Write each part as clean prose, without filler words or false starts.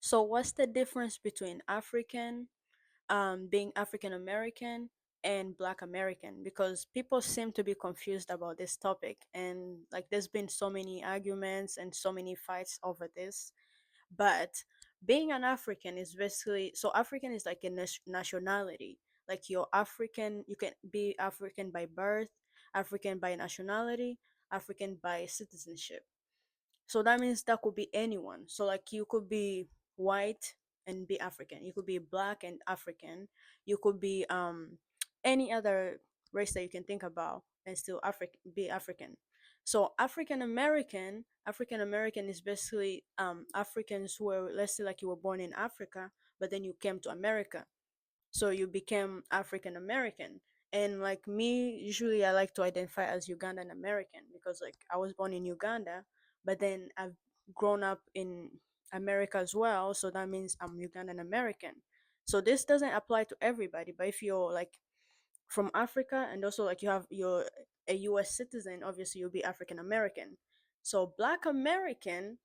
So what's the difference between African, being African American, and Black American? Because people seem to be confused about this topic, and like there's been so many arguments and so many fights over this. But being an African is basically, so African is like a nationality. Like you're African, you can be African by birth, African by nationality, African by citizenship. So that means that could be anyone. So like you could be white and be African. You could be black and African. You could be any other race that you can think about and still African be African. So African American is basically Africans who were, let's say like you were born in Africa, but then you came to America, so you became African American. And like me, usually I like to identify as Ugandan American because like I was born in Uganda, but then I've grown up in America as well, so that means I'm Ugandan American. So this doesn't apply to everybody, but if you're like from Africa and also like you're a US citizen, obviously you'll be African American. So Black American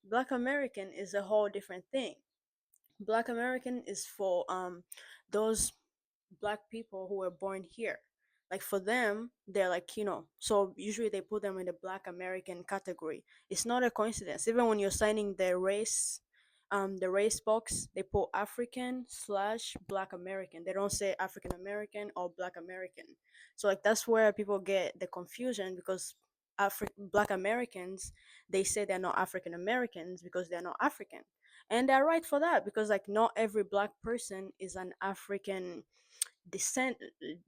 is a whole different thing. Black American is for those black people who were born here. Like for them, they're like, so usually they put them in the Black American category. It's not a coincidence. Even when you're signing the race box, they put African/Black American. They don't say African American or Black American. So like that's where people get the confusion because Black Americans, they say they're not African Americans because they're not African. And they're right for that because like not every black person is an African descent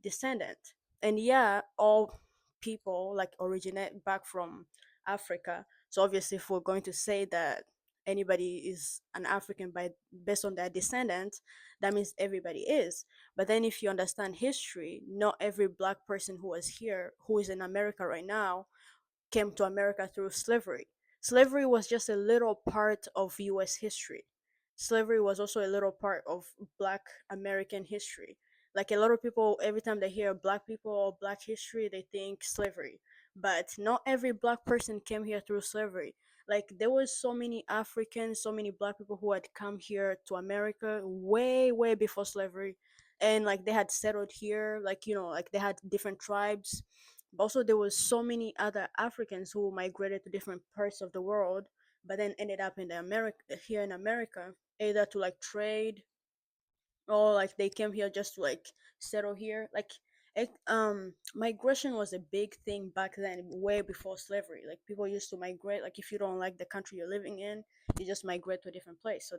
descendant. And yeah, all people like originate back from Africa. So obviously if we're going to say that anybody is an African by based on their descendant, that means everybody is. But then if you understand history, not every black person who was here, who is in America right now, came to America through slavery. Slavery was just a little part of US history. Slavery was also a little part of black American history. Like a lot of people, every time they hear black people or black history, they think slavery. But not every black person came here through slavery. Like there was so many Africans, so many black people who had come here to America way, way before slavery. And like they had settled here, like like they had different tribes. But also there was so many other Africans who migrated to different parts of the world, but then ended up in the America here in America, either to like trade or like they came here just to like settle here. Like migration was a big thing back then, way before slavery. Like people used to migrate. Like if you don't like the country you're living in, you just migrate to a different place. So